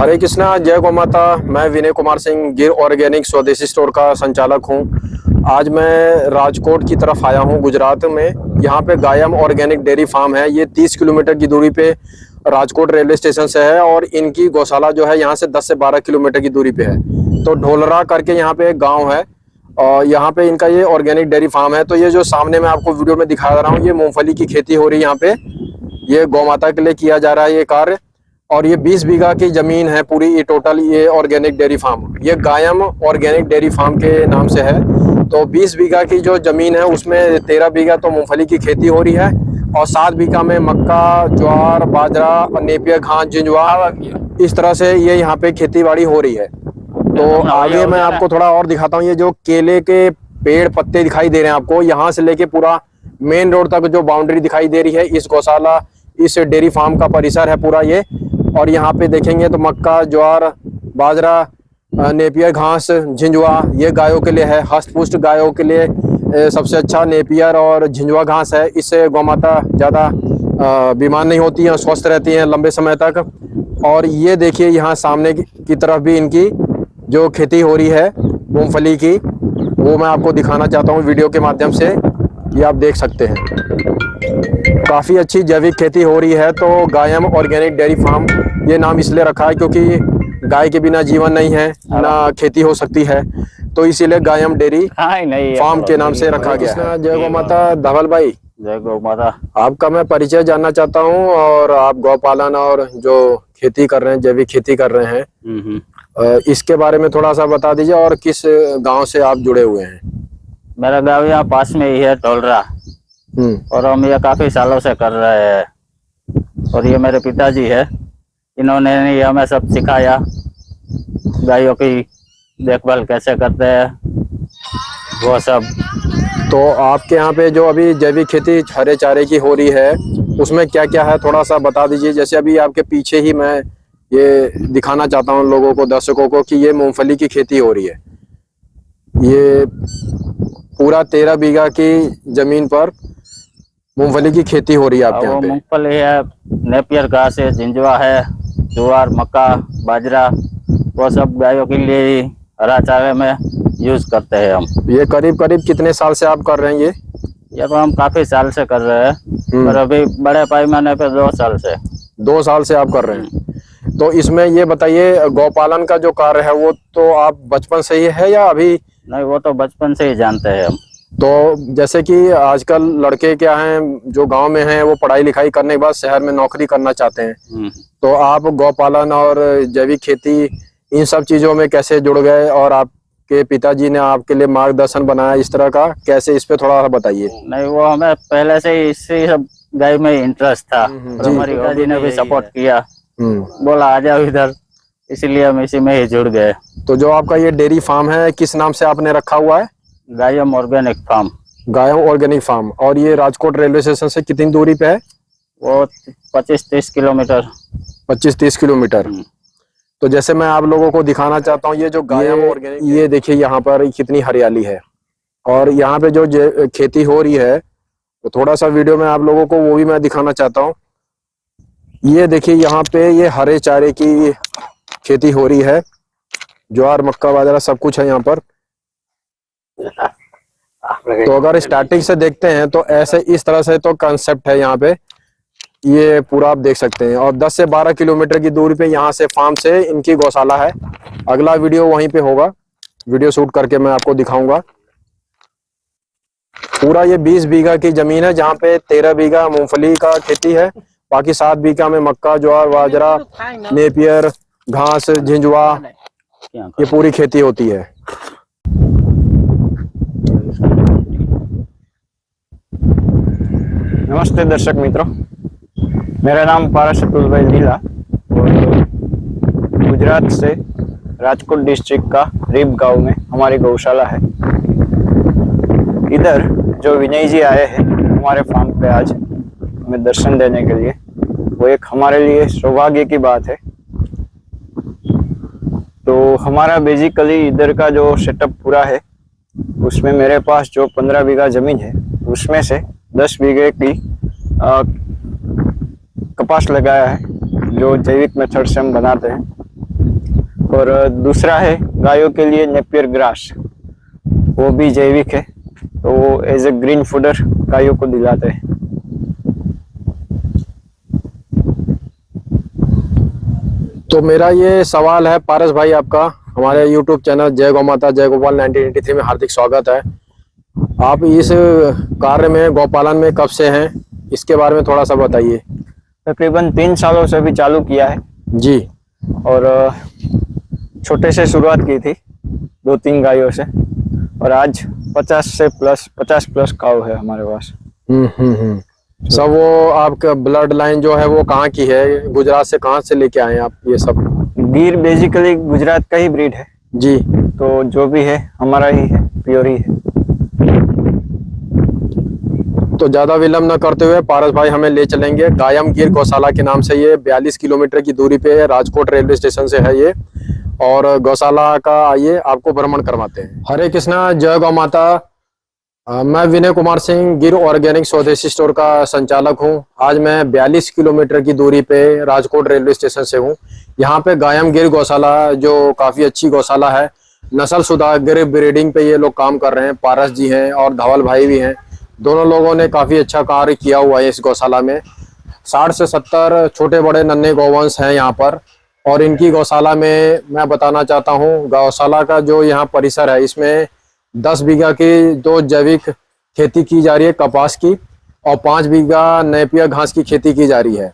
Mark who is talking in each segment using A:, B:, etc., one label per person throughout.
A: हरे कृष्णा, जय गौ माता। मैं विनय कुमार सिंह गिर ऑर्गेनिक स्वदेशी स्टोर का संचालक हूं। आज मैं राजकोट की तरफ आया हूं, गुजरात में। यहां पे गायम ऑर्गेनिक डेयरी फार्म है। ये 30 किलोमीटर की दूरी पे राजकोट रेलवे स्टेशन से है और इनकी गौशाला जो है यहाँ से 10 से 12 किलोमीटर की दूरी पे है। तो ढोलरा करके यहाँ पे एक गाँव है और यहाँ पे इनका ये ऑर्गेनिक डेयरी फार्म है। तो ये जो सामने मैं आपको वीडियो में दिखा रहा हूँ, ये मूंगफली की खेती हो रही है यहाँ पे। ये गौ माता के लिए किया जा रहा है ये कार्य। और ये 20 बीघा की जमीन है पूरी, ये टोटल ये ऑर्गेनिक डेयरी फार्म, ये गायम ऑर्गेनिक डेयरी फार्म के नाम से है। तो 20 बीघा की जो जमीन है उसमें 13 बीघा तो मूंगफली की खेती हो रही है और 7 बीघा में मक्का, ज्वार, बाजरा और नेपियर घास, जिंजवा, इस तरह से ये यहाँ पे खेती बाड़ी हो रही है। तो आगे मैं आपको थोड़ा और दिखाता हूँ। ये जो केले के पेड़ पत्ते दिखाई दे रहे हैं आपको, यहाँ से लेके पूरा मेन रोड तक जो बाउंड्री दिखाई दे रही है, इस गौशाला, इस डेयरी फार्म का परिसर है पूरा ये। और यहाँ पे देखेंगे तो मक्का, ज्वार, बाजरा, नेपियर घास, झिंझुआ, ये गायों के लिए है। हष्ट-पुष्ट गायों के लिए सबसे अच्छा नेपियर और झिंझुआ घास है। इससे गौ माता ज़्यादा बीमार नहीं होती हैं, स्वस्थ रहती हैं लंबे समय तक। और ये देखिए यहाँ सामने की तरफ भी इनकी जो खेती हो रही है मूंगफली की, वो मैं आपको दिखाना चाहता हूँ वीडियो के माध्यम से। ये आप देख सकते हैं, काफ़ी अच्छी जैविक खेती हो रही है। तो गायम ऑर्गेनिक डेयरी फार्म ये नाम इसलिए रखा है क्योंकि गाय के बिना जीवन नहीं है, ना खेती हो सकती है। तो इसीलिए गायम डेयरी फार्म के नाम से रखा गया है। जय गौ माता। धवल भाई,
B: जय गौ माता।
A: आपका मैं परिचय जानना चाहता हूँ और आप गौ पालन और जो खेती कर रहे हैं, जैविक खेती कर रहे हैं, इसके बारे में थोड़ा सा बता दीजिए। और किस गांव से आप जुड़े हुए हैं?
B: मेरा गांव यहाँ पास में ही है, ढोलरा। और हम ये काफी सालों से कर रहे हैं। और ये मेरे पिताजी है, इन्होंने हमें सब सिखाया, गायों की देखभाल कैसे करते हैं वो सब।
A: तो आपके यहाँ पे जो अभी जैविक खेती हरे चारे की हो रही है, उसमें क्या क्या है थोड़ा सा बता दीजिए। जैसे अभी आपके पीछे ही मैं ये दिखाना चाहता हूँ लोगों को, दर्शकों को, कि ये मूंगफली की खेती हो रही है। ये पूरा 13 बीघा की जमीन पर मूंगफली की खेती हो रही है आपके यहाँ पे।
B: मूंगफली है, नेपियर घास है, झिंझुआ है, ज्वार, मक्का, बाजरा, वो सब गायों के लिए हरा चारे में यूज करते हैं हम।
A: ये करीब करीब कितने साल से आप कर रहे हैं
B: ये तो हम काफी साल से कर रहे हैं, पर अभी बड़े पैमाने पे 2 साल से।
A: 2 साल से आप कर रहे हैं। तो इसमें ये बताइए, गौपालन का जो कार्य है वो तो आप बचपन से ही है या अभी?
B: नहीं, वो तो बचपन से ही जानते हैं हम।
A: तो जैसे कि आजकल लड़के क्या हैं जो गांव में हैं, वो पढ़ाई लिखाई करने के बाद शहर में नौकरी करना चाहते हैं। तो आप गौपालन और जैविक खेती इन सब चीजों में कैसे जुड़ गए और आपके पिताजी ने आपके लिए मार्गदर्शन बनाया इस तरह का, कैसे, इस पे थोड़ा सा बताइए।
B: नहीं, वो हमें पहले से ही इसी सब गाय में इंटरेस्ट था। हमारे पिताजी ने भी सपोर्ट किया, बोला आ जाओ इधर, इसलिए हम इसी में ही जुड़ गए।
A: तो जो आपका ये डेयरी फार्म है, किस नाम से आपने रखा हुआ है?
B: Gayam organic farm.
A: Gayam organic farm. और ये राजकोट रेलवे स्टेशन से कितनी दूरी पे है?
B: वो 25-30 किलोमीटर।
A: 25-30 किलोमीटर। तो जैसे मैं आप लोगों को दिखाना चाहता हूँ, ये जो गायम ऑर्गेनिक, ये देखिए यहाँ पर कितनी हरियाली है। और यहाँ पे जो खेती हो रही है, तो थोड़ा सा वीडियो में आप लोगों को वो भी मैं दिखाना चाहता हूँ। ये देखिए यहाँ पे ये हरे चारे की खेती हो रही है, ज्वार, मक्का, बाजरा सब कुछ है यहाँ पर। तो अगर स्टार्टिंग से देखते हैं तो ऐसे इस तरह से तो कंसेप्ट है यहाँ पे, ये पूरा आप देख सकते हैं। और 10 से 12 किलोमीटर की दूरी पे यहाँ से फार्म से इनकी गौशाला है। अगला वीडियो वहीं पे होगा, वीडियो शूट करके मैं आपको दिखाऊंगा। पूरा ये 20 बीघा की जमीन है जहाँ पे 13 बीघा मूंगफली का खेती है, बाकी 7 बीघा में मक्का, ज्वार, बाजरा, नेपियर घास, झिंझुआ, ये पूरी खेती होती है।
C: नमस्ते दर्शक मित्रों, मेरा नाम पारस अतुल नीला और गुजरात से राजकोट डिस्ट्रिक्ट का रीप गांव में हमारी गौशाला है। इधर जो विनय जी आए हैं हमारे फार्म पे आज हमें दर्शन देने के लिए, वो एक हमारे लिए सौभाग्य की बात है। तो हमारा बेसिकली इधर का जो सेटअप पूरा है, उसमें मेरे पास जो 15 बीघा जमीन है, उसमें से 10 बीघे की कपास लगाया है, जो जैविक मेथड से हम बनाते हैं। और दूसरा है गायों के लिए नेपियर ग्रास, वो भी जैविक है, तो वो एज ए ग्रीन फूडर गायों को दिलाते हैं।
A: तो मेरा ये सवाल है पारस भाई, आपका हमारे YouTube चैनल जय गौ माता जय गोपाल 1983 में हार्दिक स्वागत है। आप इस कार्य में गौपालन में कब से हैं, इसके बारे में थोड़ा सा बताइए।
C: तकरीबन 3 सालों से भी चालू किया है
A: जी।
C: और छोटे से शुरुआत की थी 2-3 गायों से, और आज 50 प्लस काऊ है हमारे पास।
A: सब वो आपका ब्लड लाइन जो है वो कहाँ की है, गुजरात से कहाँ से लेके आए हैं आप ये सब?
C: गिर बेसिकली गुजरात का ही ब्रीड है
A: जी।
C: तो जो भी है हमारा ही है, प्योर ही है।
A: तो ज्यादा विलंब न करते हुए पारस भाई हमें ले चलेंगे गायम गिर गौशाला के नाम से। ये 42 किलोमीटर की दूरी पे है, राजकोट रेलवे स्टेशन से है ये। और गौशाला का आइए आपको भ्रमण करवाते हैं। हरे कृष्णा, जय गौ माता। मैं विनय कुमार सिंह गिर ऑर्गेनिक स्वदेशी स्टोर का संचालक हूं। आज मैं 42 किलोमीटर की दूरी पे राजकोट रेलवे स्टेशन से हूं। यहाँ पे गायम गिर गौशाला जो काफी अच्छी गौशाला है, नस्ल सुधार गिर ब्रीडिंग पे ये लोग काम कर रहे हैं। पारस जी हैं और धवल भाई भी हैं, दोनों लोगों ने काफी अच्छा कार्य किया हुआ है इस गौशाला में। 60 से 70 छोटे बड़े नन्हे गौवंश हैं यहाँ पर। और इनकी गौशाला में मैं बताना चाहता हूँ, गौशाला का जो यहाँ परिसर है इसमें 10 बीघा की 2 जैविक खेती की जा रही है कपास की, और 5 बीघा नेपियर घास की खेती की जा रही है।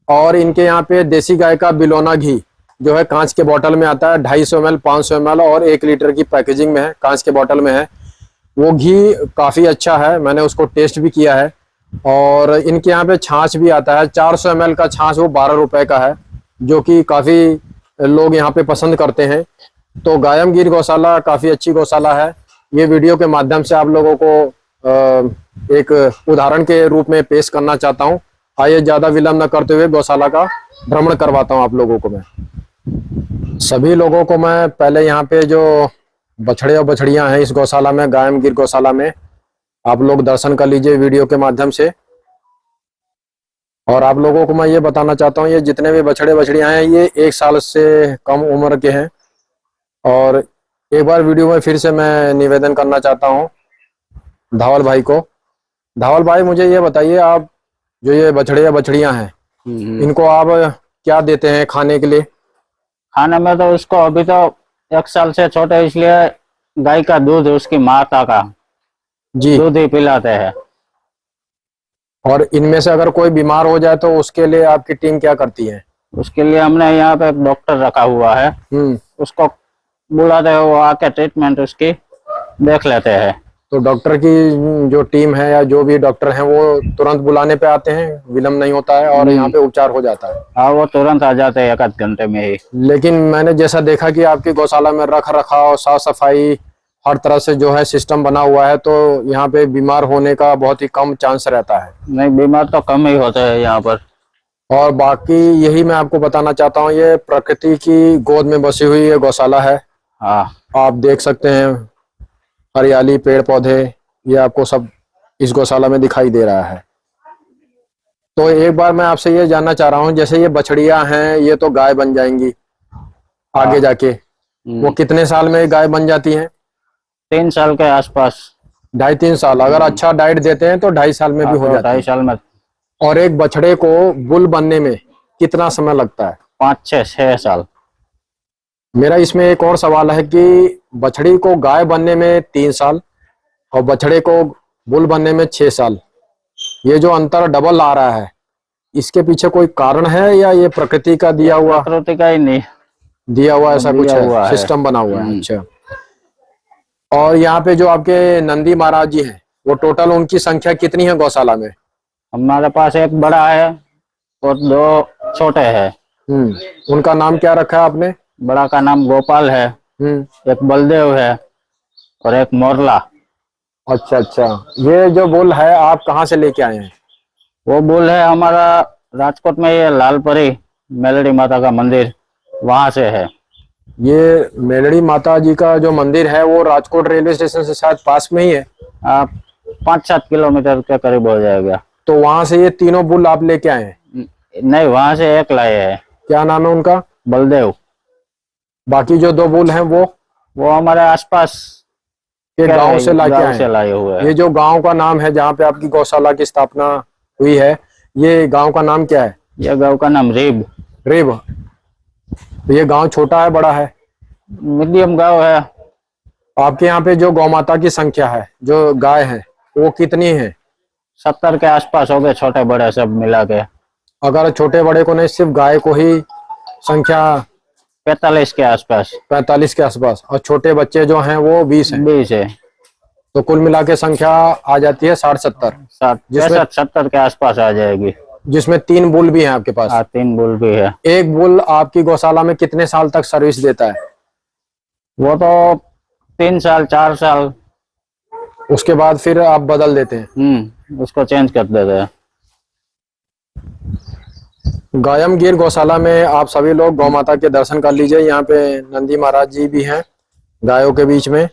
A: और इनके यहाँ पे देसी गाय का बिलोना घी जो है कांच के बोतल में आता है, 250 ml, 500 ml और 1 लीटर की पैकेजिंग में है, कांच के बोतल में है। वो घी काफी अच्छा है, मैंने उसको टेस्ट भी किया है। और इनके यहाँ पे छाछ भी आता है, 400 ml का छाछ, वो 12 रुपए का है, जो कि काफी लोग यहाँ पे पसंद करते हैं। तो गायम गिर गौशाला काफी अच्छी गौशाला है। ये वीडियो के माध्यम से आप लोगों को एक उदाहरण के रूप में पेश करना चाहता हूँ। आइए ज्यादा विलंब न करते हुए गौशाला का भ्रमण करवाता हूँ आप लोगों को। मैं सभी लोगों को मैं पहले यहाँ पे जो बछड़े और बछड़ियां हैं इस गौशाला में, गायम गिर गौशाला में, आप लोग दर्शन कर लीजिए वीडियो के माध्यम से। और आप लोगों को मैं ये बताना चाहता हूँ, ये जितने भी बछड़े बछड़ियां हैं ये 1 साल से कम उम्र के हैं। और एक बार वीडियो में फिर से मैं निवेदन करना चाहता हूँ धवल भाई को। धवल भाई, मुझे ये बताइए, आप जो ये बछड़े या बछड़ियां हैं इनको आप क्या देते हैं खाने के लिए?
B: खाने में तो उसको अभी तो 1 साल से छोटे, इसलिए गाय का दूध, उसकी माता का
A: जी
B: दूध ही पिलाते हैं।
A: और इनमें से अगर कोई बीमार हो जाए तो उसके लिए आपकी टीम क्या करती है?
B: उसके लिए हमने यहाँ पे एक डॉक्टर रखा हुआ है, उसको बुलाते हैं, वो आके ट्रीटमेंट उसकी देख लेते हैं।
A: तो डॉक्टर की जो टीम है या जो भी डॉक्टर हैं वो तुरंत बुलाने पे आते हैं, विलम्ब नहीं होता है और यहाँ पे उपचार हो जाता है?
B: हाँ, वो तुरंत आ जाते हैं 1 घंटे में ही।
A: लेकिन मैंने जैसा देखा कि आपकी गौशाला में रख रखाव, साफ सफाई, हर तरह से जो है सिस्टम बना हुआ है, तो यहाँ पे बीमार होने का बहुत ही कम चांस रहता है।
B: नहीं, बीमार तो कम ही होते हैं यहाँ पर।
A: और बाकी यही मैं आपको बताना चाहता हूँ, ये प्रकृति की गोद में बसी हुई ये गौशाला है।
B: हाँ,
A: आप देख सकते हैं हरियाली, पेड़ पौधे, ये आपको सब इस गौशाला में दिखाई दे रहा है। तो एक बार मैं आपसे ये जानना चाह रहा हूँ, जैसे ये बछड़ियां हैं ये तो गाय बन जाएंगी आगे जाके, वो कितने साल में गाय बन जाती हैं?
B: 3 साल के आसपास।
A: 2.5-3 साल, अगर अच्छा डाइट देते हैं तो 2.5 साल में भी हो जाता है।
B: 2.5 साल में।
A: और एक बछड़े को बुल बनने में कितना समय लगता है?
B: 5-6 साल।
A: मेरा इसमें एक और सवाल है कि बछड़ी को गाय बनने में 3 साल और बछड़े को बुल बनने में 6 साल, ये जो अंतर डबल आ रहा है, इसके पीछे कोई कारण है या ये प्रकृति का दिया हुआ?
B: प्रकृति का ही नहीं
A: दिया हुआ ऐसा कुछ है,
B: है।
A: सिस्टम बना हुआ है। अच्छा। और यहाँ पे जो आपके नंदी महाराज जी हैं, वो टोटल उनकी संख्या कितनी है गौशाला में?
B: हमारे पास एक बड़ा है और 2 छोटे हैं।
A: उनका नाम क्या रखा है आपने?
B: बड़ा का नाम गोपाल है, एक बलदेव है और एक मोरला।
A: अच्छा अच्छा। ये जो बुल है आप कहाँ से लेके आए हैं?
B: वो बुल है हमारा राजकोट में, ये लालपरी मेलडी माता का मंदिर, वहां से है।
A: ये मेलड़ी माता जी का जो मंदिर है वो राजकोट रेलवे स्टेशन से शायद पास में ही है।
B: आप 5-7 किलोमीटर के करीब हो जाएगा।
A: तो वहां से ये तीनों बुल आप लेके आए हैं?
B: नहीं, वहां से एक लाए हैं।
A: क्या नाम है उनका?
B: बलदेव।
A: बाकी जो 2 बुल हैं
B: वो हमारे आसपास
A: के गांव से लाके
B: गांव
A: आए
B: से
A: हैं।
B: लाए हुए हैं।
A: ये जो गांव का नाम है जहाँ पे आपकी गौशाला की स्थापना हुई है, ये गांव का नाम क्या है?
B: ये गांव का नाम रेब।
A: रेब। तो ये गांव छोटा है बड़ा है?
B: मीडियम गांव है।
A: आपके यहाँ पे जो गौ माता की संख्या है, जो गाय है, वो कितनी है?
B: 70 के आसपास हो गए, छोटे बड़े सब मिला के।
A: अगर छोटे बड़े को नहीं, सिर्फ गाय को ही संख्या
B: 45 के आसपास।
A: 45 के आसपास, और छोटे बच्चे जो हैं वो 20 हैं।
B: 20 है।
A: तो कुल मिला के संख्या आ जाती है 60-70,
B: 60-70 के आसपास आ जाएगी।
A: जिसमें 3 बुल भी हैं आपके पास।
B: 3 बुल भी है।
A: एक बुल आपकी गौशाला में कितने साल तक सर्विस देता है?
B: वो तो 3 साल 4 साल।
A: उसके बाद फिर आप बदल देते हैं?
B: उसको चेंज कर देते हैं।
A: गायमगीर गौशाला में आप सभी लोग गौ माता के दर्शन कर लीजिए। यहाँ पे नंदी महाराज जी भी हैं गायों के बीच में।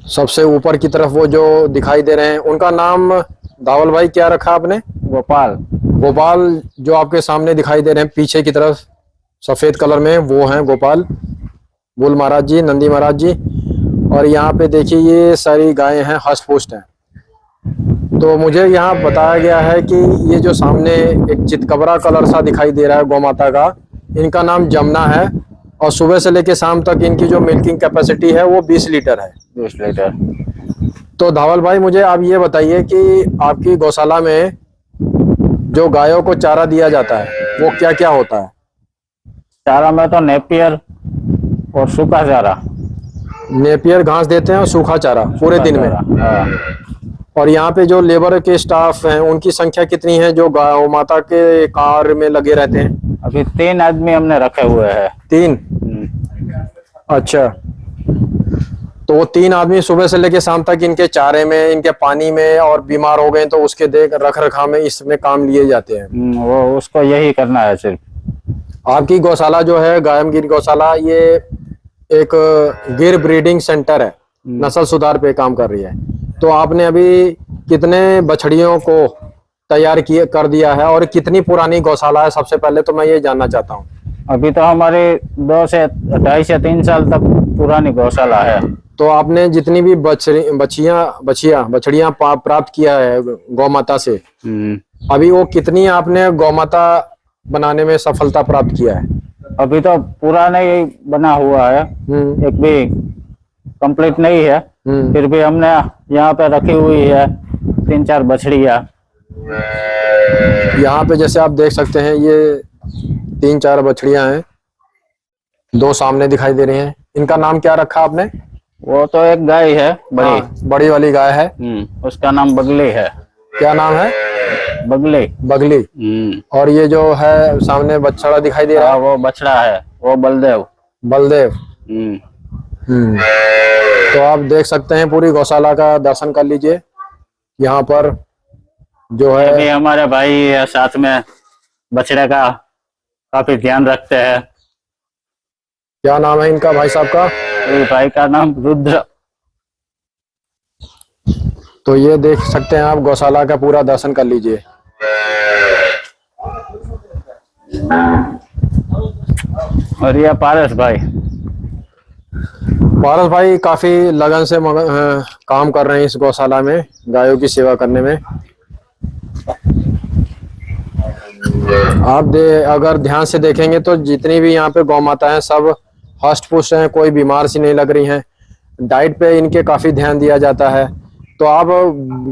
A: सबसे ऊपर की तरफ वो जो दिखाई दे रहे हैं, उनका नाम धावल भाई क्या रखा आपने?
B: गोपाल।
A: गोपाल। जो आपके सामने दिखाई दे रहे हैं पीछे की तरफ सफेद कलर में, वो हैं गोपाल बुल महाराज जी, नंदी महाराज जी। और यहाँ पे देखिए ये सारी गायें हैं, हष्ट पुष्ट हैं। तो मुझे यहाँ बताया गया है कि ये जो सामने एक चितकबरा कलर सा दिखाई दे रहा है गौ माता का, इनका नाम जमुना है। और सुबह से लेकर शाम तक इनकी जो मिल्किंग कैपेसिटी है वो 20 लीटर है।
B: 20 लीटर।
A: तो धावल भाई मुझे आप ये बताइए कि आपकी गौशाला में जो गायों को चारा दिया जाता है वो क्या क्या होता है?
B: चारा में तो नेपियर और सूखा चारा।
A: नेपियर घास देते हैं और सूखा चारा पूरे दिन में।
B: हाँ।
A: और यहाँ पे जो लेबर के स्टाफ हैं उनकी संख्या कितनी है जो गौ माता के कार्य में लगे रहते हैं?
B: अभी 3 आदमी हमने रखे हुए हैं।
A: 3? अच्छा। तो वो 3 आदमी सुबह से लेकर शाम तक इनके चारे में, इनके पानी में, और बीमार हो गए तो उसके देख रख रखाव में इसमें काम लिए जाते हैं।
B: वो उसको यही करना है सिर्फ।
A: आपकी गौशाला जो है गायमगीर गौशाला, ये एक गिर ब्रीडिंग सेंटर है, नस्ल सुधार पे काम कर रही है। तो आपने अभी कितने बछड़ियों को तैयार कर दिया है और कितनी पुरानी गौशाला है? सबसे पहले तो मैं ये जानना चाहता हूँ।
B: अभी तो हमारी 2.5 से 3 साल तक पुरानी गौशाला है।
A: तो आपने जितनी भी बछड़ियां प्राप्त किया है गौ माता से, अभी वो कितनी आपने गौ माता बनाने में सफलता प्राप्त किया है?
B: अभी तो पूरा नहीं बना हुआ है, एक भी कंप्लीट नहीं है। फिर भी हमने यहाँ पे रखी हुई है 3-4 बछड़ियाँ।
A: यहाँ पे जैसे आप देख सकते हैं ये 3-4 बछड़ियां हैं, 2 सामने दिखाई दे रही हैं। इनका नाम क्या रखा आपने?
B: वो तो एक गाय है बड़ी।
A: हाँ, बड़ी वाली गाय है।
B: उसका नाम बगली है।
A: क्या नाम है?
B: बगली।
A: बगली। और ये जो है सामने बछड़ा दिखाई दे रहा है,
B: वो बछड़ा है, वो बलदेव।
A: बलदेव। तो आप देख सकते हैं पूरी गौशाला का दर्शन कर लीजिए। यहाँ पर जो है
B: अभी हमारे भाई साथ में बछड़े का काफी ध्यान रखते हैं।
A: क्या नाम है इनका भाई साहब का?
B: भाई का नाम रुद्र।
A: तो ये देख सकते हैं आप, गौशाला का पूरा दर्शन कर लीजिए।
B: और ये पारस भाई।
A: पारस भाई काफी लगन से काम कर रहे हैं इस गौशाला में, गायों की सेवा करने में। आप अगर ध्यान से देखेंगे तो जितनी भी यहाँ पे गौ माता हैं सब हष्ट पुष्ट हैं, कोई बीमार सी नहीं लग रही हैं। डाइट पे इनके काफी ध्यान दिया जाता है। तो आप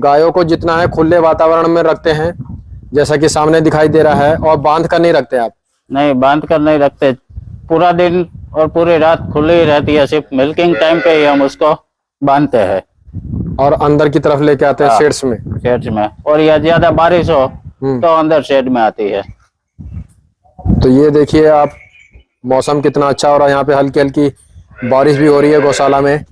A: गायों को जितना है खुले वातावरण में रखते हैं, जैसा कि सामने दिखाई दे रहा है, और बांध कर नहीं रखते आप?
B: नहीं, बांध कर नहीं रखते। पूरा दिन और पूरी रात खुली ही रहती है, सिर्फ मिल्किंग टाइम पे ही हम उसको बांधते हैं
A: और अंदर की तरफ लेके आते हैं शेड्स में।
B: शेड्स में। और या ज्यादा बारिश हो तो अंदर शेड में आती है।
A: तो ये देखिए आप, मौसम कितना अच्छा हो रहा है। यहाँ पे हल्की हल्की बारिश भी हो रही है गौशाला में।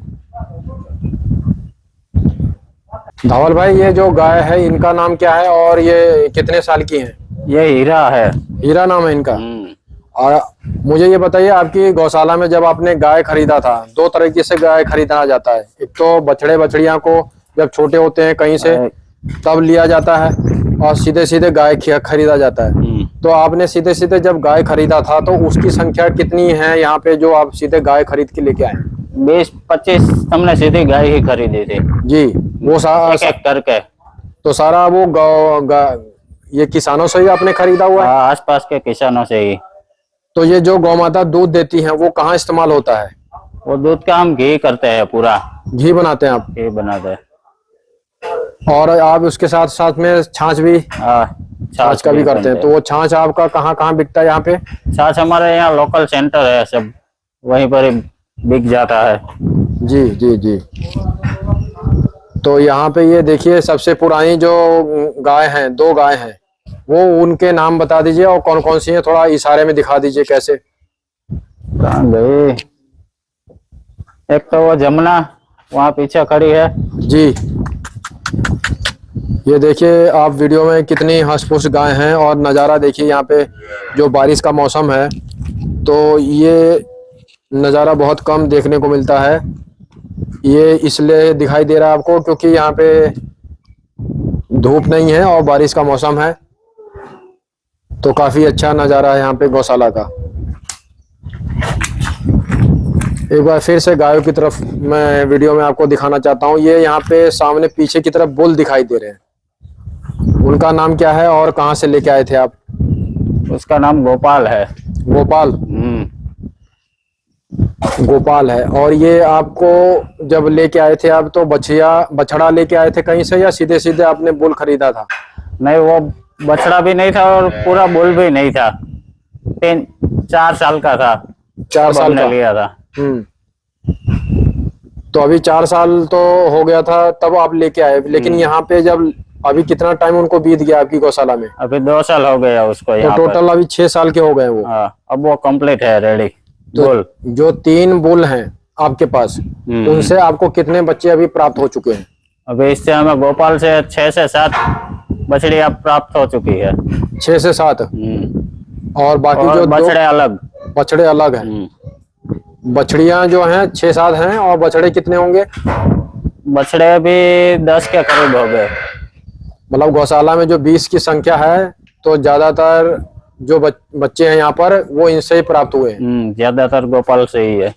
A: धावल भाई, ये जो गाय है इनका नाम क्या है और ये कितने साल की हैं?
B: ये हीरा है।
A: हीरा नाम है इनका। और मुझे ये बताइए, आपकी गौशाला में जब आपने गाय खरीदा था, 2 तरीके से गाय खरीदा जाता है। एक तो बछड़े बछड़ियां को जब छोटे होते हैं कहीं से तब लिया जाता है, और सीधे सीधे गाय खरीदा जाता है। तो आपने सीधे सीधे जब गाय खरीदा था तो उसकी संख्या कितनी है यहाँ पे जो आप सीधे गाय खरीद के लेके आए?
B: 20-25 हमने सीधी गाय ही खरीदी थी
A: जी, वो
B: एक करके।
A: तो सारा वो ये किसानों से ही आपने खरीदा हुआ है?
B: आसपास के किसानों से ही।
A: तो ये जो गौ माता दूध देती है वो कहाँ इस्तेमाल होता है?
B: वो दूध का हम घी करते हैं, पूरा
A: घी बनाते हैं आप?
B: घी बनाते हैं।
A: और आप उसके साथ साथ में छाछ भी, छाछ का भी करते हैं। तो वो छाछ आपका कहाँ कहाँ बिकता है यहाँ पे?
B: छाछ हमारे यहाँ लोकल सेंटर है, सब वहीं पर ही बिक जाता है।
A: जी जी जी। तो यहाँ पे ये देखिए सबसे पुरानी जो गाय हैं, 2 गाय हैं, वो उनके नाम बता दीजिए और कौन कौन सी हैं, थोड़ा इशारे में दिखा दीजिए कैसे।
B: कहाँ गई? एक तो वो जमुना वहाँ पीछे खड़ी है
A: जी। ये देखिए आप वीडियो में कितनी हंस-फुस गाय हैं और नज़ारा देखिए यहाँ पे, जो बारिश का मौसम है तो ये नज़ारा बहुत कम देखने को मिलता है। ये इसलिए दिखाई दे रहा है आपको क्योंकि यहाँ पे धूप नहीं है और बारिश का मौसम है, तो काफ़ी अच्छा नज़ारा है यहाँ पे गौशाला का। एक बार फिर से गायों की तरफ मैं वीडियो में आपको दिखाना चाहता हूँ। ये यहाँ पे सामने पीछे की तरफ बुल दिखाई दे रहे हैं, उनका नाम क्या है और कहाँ से लेके आए थे आप?
B: उसका नाम गोपाल है।
A: गोपाल? गोपाल है। और ये आपको जब लेके आए थे आप तो बछड़ा लेके आए थे कहीं से या सीधे सीधे आपने बुल खरीदा था?
B: नहीं, वो बछड़ा भी नहीं था और पूरा बुल भी नहीं था। 4 साल का था,
A: 4 साल का
B: लिया था।
A: तो अभी 4 साल तो हो गया था तब आप लेके आए, लेकिन यहाँ पे जब अभी कितना टाइम उनको बीत गया आपकी गौशाला में?
B: अभी 2 साल हो गया उसको।
A: तो टोटल अभी 6 साल के हो गए वो।
B: अब वो कंप्लीट है, रेडी।
A: तो जो 3 बुल हैं आपके पास, उनसे आपको कितने बच्चे अभी प्राप्त हो चुके हैं?
B: अभी इससे हमें गोपाल से 6 से 7 बछड़ियां प्राप्त हो चुकी है।
A: 6 से 7? और बाकी जो बछड़े अलग हैं। बछड़ियां जो हैं 6-7 हैं और बछड़े कितने होंगे?
B: बछड़े भी 10 के करीब हो गए।
A: मतलब गौशाला में जो 20 की संख्या है तो ज्यादातर जो बच्चे हैं यहाँ पर वो इनसे ही प्राप्त हुए हैं।
B: ज्यादातर गोपाल से ही है।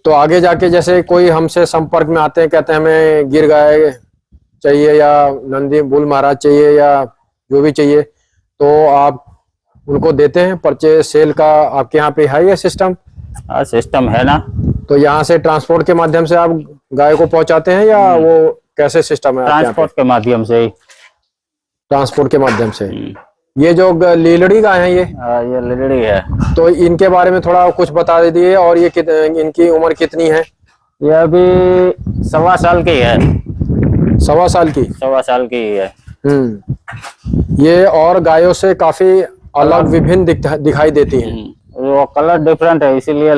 A: तो आगे जाके जैसे कोई हमसे संपर्क में आते हैं, कहते हैं हमें गिर गाय चाहिए या नंदी बुल महाराज चाहिए या जो भी चाहिए, तो आप उनको देते हैं परचेज सेल का? आपके यहाँ पे है ये सिस्टम?
B: सिस्टम है ना।
A: तो यहाँ से ट्रांसपोर्ट के माध्यम से आप गाय को पहुंचाते हैं या वो कैसे सिस्टम है?
B: ट्रांसपोर्ट के माध्यम से ही।
A: ट्रांसपोर्ट के माध्यम से। ये जो लीलड़ी गाय है ये
B: लीलड़ी है,
A: तो इनके बारे में थोड़ा कुछ बता दीजिए। और ये इनकी उम्र कितनी है?
B: ये अभी 1.25 साल की है।
A: 1.25 साल की?
B: 1.25 साल की है।
A: ये और गायों से काफी अलग विभिन्न दिखाई देती हैं।
B: वो कलर डिफरेंट है इसीलिए